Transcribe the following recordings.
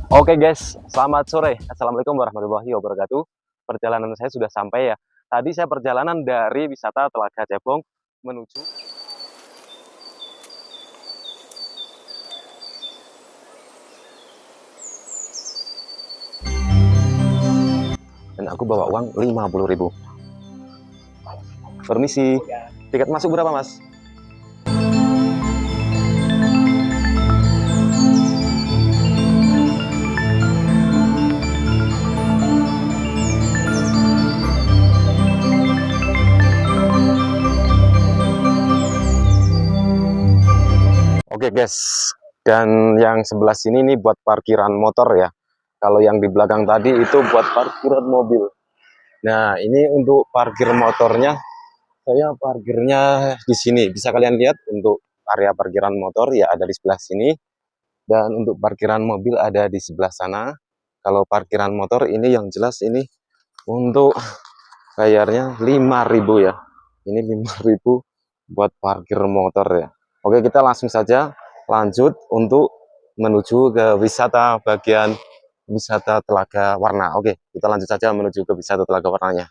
Oke guys, selamat sore. Assalamualaikum warahmatullahi wabarakatuh. Perjalanan saya sudah sampai ya. Tadi saya perjalanan dari wisata Telaga Cebong menuju, dan aku bawa uang 50.000. Permisi, tiket masuk berapa mas? Oke guys, dan yang sebelah sini nih buat parkiran motor ya. Kalau yang di belakang tadi itu buat parkiran mobil. Nah ini untuk parkir motornya, saya parkirnya di sini. Bisa kalian lihat untuk area parkiran motor ya ada di sebelah sini. Dan untuk parkiran mobil ada di sebelah sana. Kalau parkiran motor ini yang jelas ini untuk bayarnya 5.000 ya. Ini 5.000 buat parkir motor ya. Oke, kita langsung saja lanjut untuk menuju ke wisata bagian wisata Telaga Warna. Oke, kita lanjut saja menuju ke wisata Telaga Warnanya.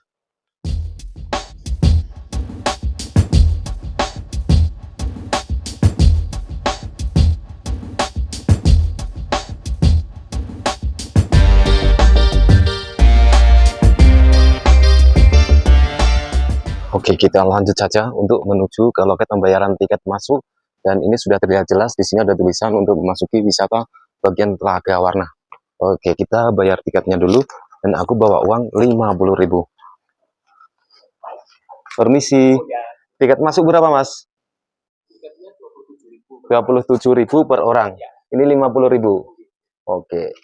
Oke, kita lanjut saja untuk menuju ke loket pembayaran tiket masuk. Dan ini sudah terlihat jelas, di sini ada tulisan untuk memasuki wisata bagian Telaga Warna. Oke, kita bayar tiketnya dulu. Dan aku bawa uang 50.000. Permisi, tiket masuk berapa mas? 27.000 per orang. Ini 50.000. Oke,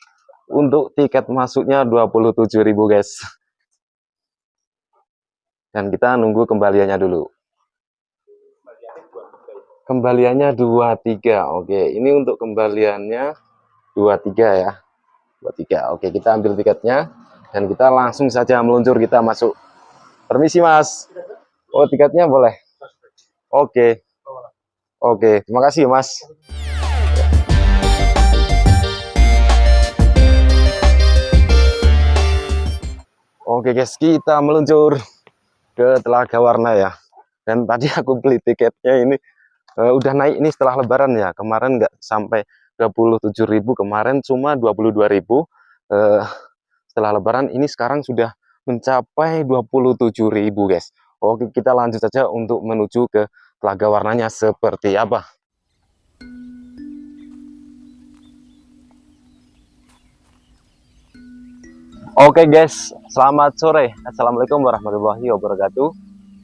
untuk tiket masuknya 27.000 guys. Dan kita nunggu kembaliannya dulu. Kembaliannya 23. Oke, ini untuk kembaliannya 23 ya. 23. Oke, kita ambil tiketnya dan kita langsung saja meluncur, kita masuk. Permisi mas. Oh, tiketnya boleh. Oke. Oke, terima kasih mas. Oke guys, kita meluncur ke Telaga Warna ya. Dan tadi aku beli tiketnya ini udah naik ini setelah lebaran ya. Kemarin nggak sampai 27.000, kemarin cuma 22.000. Setelah lebaran ini sekarang sudah mencapai 27.000 guys. Oke, kita lanjut saja untuk menuju ke Telaga Warnanya seperti apa. Oke guys, selamat sore. Assalamualaikum warahmatullahi wabarakatuh.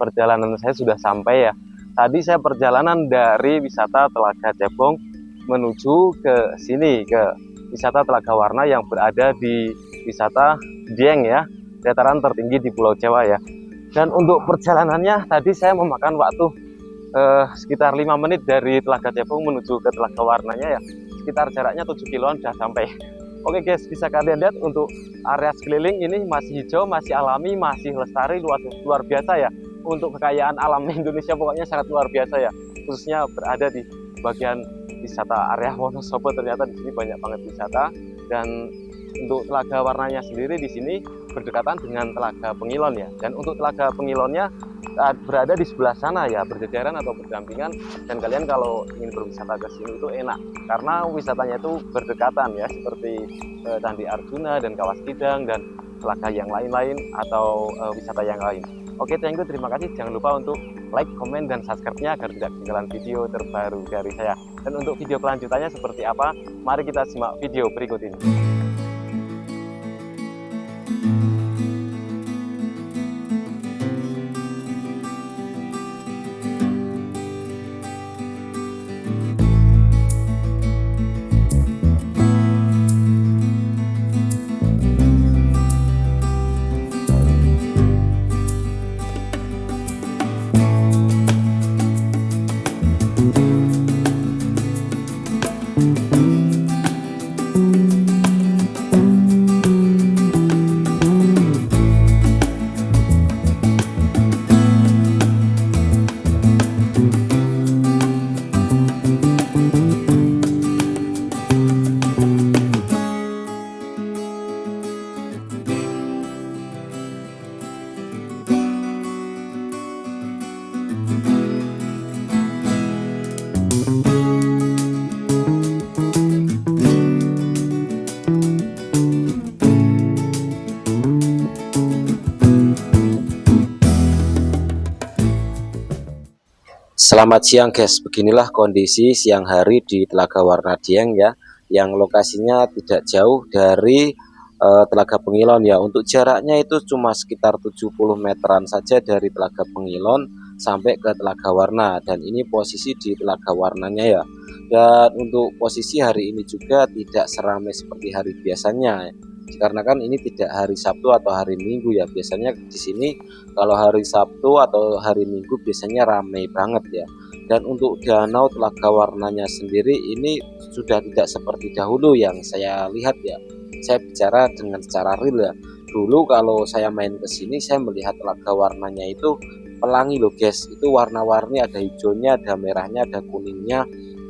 Perjalanan saya sudah sampai ya. Tadi saya perjalanan dari wisata Telaga Cebong menuju ke sini, ke wisata Telaga Warna yang berada di wisata Dieng ya, dataran tertinggi di Pulau Jawa ya. Dan untuk perjalanannya tadi saya memakan waktu sekitar 5 menit dari Telaga Cebong menuju ke Telaga Warnanya ya. Sekitar jaraknya 7 kiloan sudah sampai. Oke guys, bisa kalian lihat untuk area sekeliling ini masih hijau, masih alami, masih lestari, luar biasa ya. Untuk kekayaan alam Indonesia pokoknya sangat luar biasa ya. Khususnya berada di bagian wisata area Wonosobo, ternyata di sini banyak banget wisata. Dan untuk Telaga Warnanya sendiri di sini berdekatan dengan Telaga Pengilon ya. Dan untuk Telaga Pengilonnya berada di sebelah sana ya, berjejaran atau berdampingan. Dan kalian kalau ingin berwisata ke sini itu enak karena wisatanya itu berdekatan ya, seperti Candi Arjuna dan Kawah Sidang dan telaga yang lain-lain atau wisata yang lain. Oke, thank you, terima kasih. Jangan lupa untuk like, komen, dan subscribe-nya agar tidak ketinggalan video terbaru dari saya. Dan untuk video kelanjutannya seperti apa, mari kita simak video berikut ini. Selamat siang guys, beginilah kondisi siang hari di Telaga Warna Dieng ya, yang lokasinya tidak jauh dari Telaga Pengilon ya. Untuk jaraknya itu cuma sekitar 70 meteran saja dari Telaga Pengilon sampai ke Telaga Warna, dan ini posisi di Telaga Warnanya ya. Dan untuk posisi hari ini juga tidak seramai seperti hari biasanya, dikarenakan ini tidak hari Sabtu atau hari Minggu ya. Biasanya di sini kalau hari Sabtu atau hari Minggu biasanya ramai banget ya. Dan untuk danau Telaga Warnanya sendiri ini sudah tidak seperti dahulu yang saya lihat ya. Saya bicara dengan secara real ya. Dulu kalau saya main ke sini saya melihat Telaga Warnanya itu pelangi loh guys. Itu warna-warni, ada hijaunya, ada merahnya, ada kuningnya,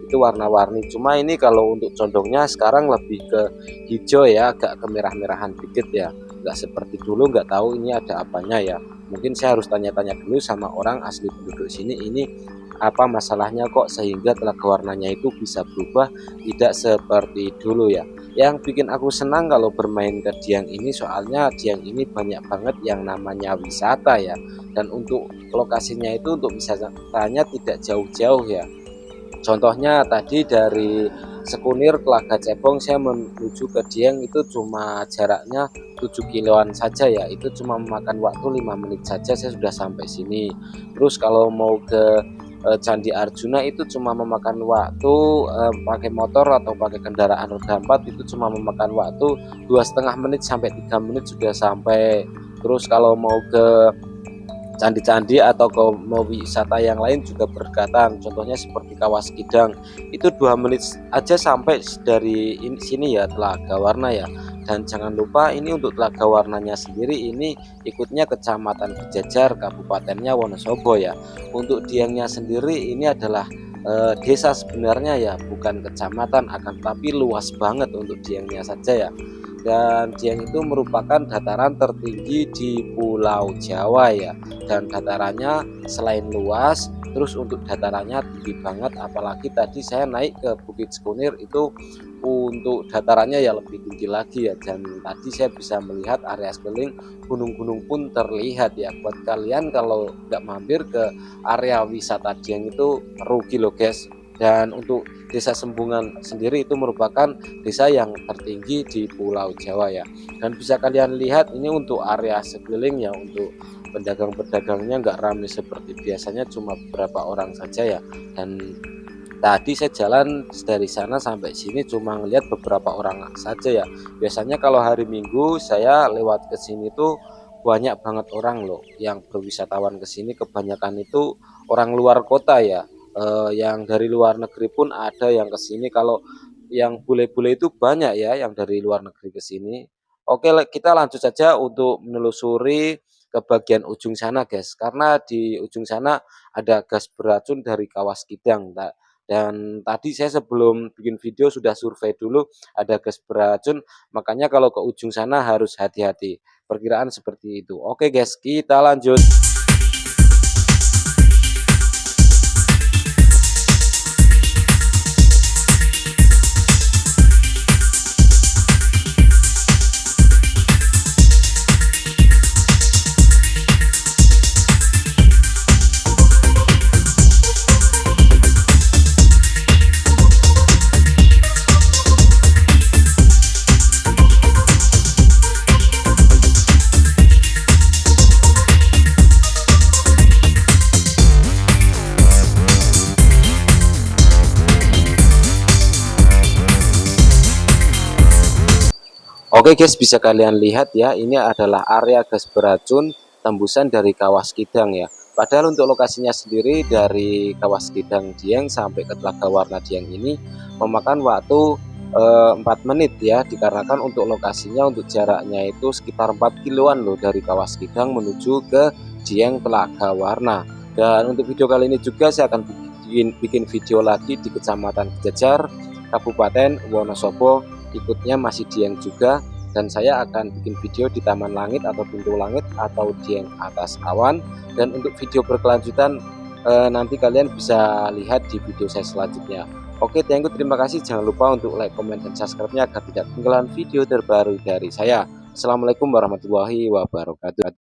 itu warna-warni. Cuma ini kalau untuk condongnya sekarang lebih ke hijau ya, agak kemerah-merahan dikit ya, nggak seperti dulu. Nggak tahu ini ada apanya ya, mungkin saya harus tanya-tanya dulu sama orang asli penduduk sini, ini apa masalahnya kok sehingga Telaga Warnanya itu bisa berubah tidak seperti dulu ya. Yang bikin aku senang kalau bermain ke Dieng ini, soalnya Dieng ini banyak banget yang namanya wisata ya, dan untuk lokasinya itu untuk wisatanya tidak jauh-jauh ya. Contohnya tadi dari Sekunir Telaga Cebong saya menuju ke Dieng itu cuma jaraknya 7 kiloan saja ya, itu cuma memakan waktu 5 menit saja saya sudah sampai sini. Terus kalau mau ke Candi Arjuna itu cuma memakan waktu pakai motor atau pakai kendaraan roda 4 itu cuma memakan waktu 2,5 menit sampai 3 menit sudah sampai. Terus kalau mau ke candi-candi atau ke mau wisata yang lain juga berdekatan, contohnya seperti Kawas Kidang itu 2 menit aja sampai dari sini ya, Telaga Warna ya. Dan jangan lupa ini untuk Telaga Warnanya sendiri ini ikutnya Kecamatan Bejajar, Kabupatennya Wonosobo ya. Untuk Diengnya sendiri ini adalah desa sebenarnya ya, bukan kecamatan, akan tapi luas banget untuk Diengnya saja ya. Dan Dieng itu merupakan dataran tertinggi di Pulau Jawa ya, dan datarannya selain luas, terus untuk datarannya tinggi banget. Apalagi tadi saya naik ke Bukit Sekunir itu untuk datarannya ya lebih tinggi lagi ya, dan tadi saya bisa melihat area sekeliling, gunung-gunung pun terlihat ya. Buat kalian kalau nggak mampir ke area wisata Dieng itu rugi loh guys. Dan untuk Desa Sembungan sendiri itu merupakan desa yang tertinggi di Pulau Jawa ya. Dan bisa kalian lihat ini untuk area sekelilingnya, untuk pedagang-pedagangnya nggak ramai seperti biasanya, cuma beberapa orang saja ya. Dan tadi saya jalan dari sana sampai sini cuma ngelihat beberapa orang saja ya. Biasanya kalau hari Minggu saya lewat ke sini tuh banyak banget orang loh yang berwisatawan ke sini, kebanyakan itu orang luar kota ya. Yang dari luar negeri pun ada yang ke sini. Kalau yang bule-bule itu banyak ya yang dari luar negeri ke sini. Oke, kita lanjut saja untuk menelusuri ke bagian ujung sana guys, karena di ujung sana ada gas beracun dari Kawas Kidang. Dan tadi saya sebelum bikin video sudah survei dulu, ada gas beracun, makanya kalau ke ujung sana harus hati-hati. Perkiraan seperti itu. Oke guys, kita lanjut. Oke guys, bisa kalian lihat ya, ini adalah area gas beracun tembusan dari Kawas Kidang ya. Padahal untuk lokasinya sendiri dari Kawas Kidang Dieng sampai ke Telaga Warna Dieng ini memakan waktu 4 menit ya, dikarenakan untuk lokasinya, untuk jaraknya itu sekitar 4 kiloan loh dari Kawas Kidang menuju ke Dieng Telaga Warna. Dan untuk video kali ini juga saya akan bikin video lagi di Kecamatan Bejajar, Kabupaten Wonosobo, ikutnya masih Dieng juga. Dan saya akan bikin video di Taman Langit atau Pintu Langit atau Dieng Atas Awan. Dan untuk video berkelanjutan nanti kalian bisa lihat di video saya selanjutnya. Oke, thank you, terima kasih. Jangan lupa untuk like, comment, dan subscribe-nya agar tidak ketinggalan video terbaru dari saya. Assalamualaikum warahmatullahi wabarakatuh.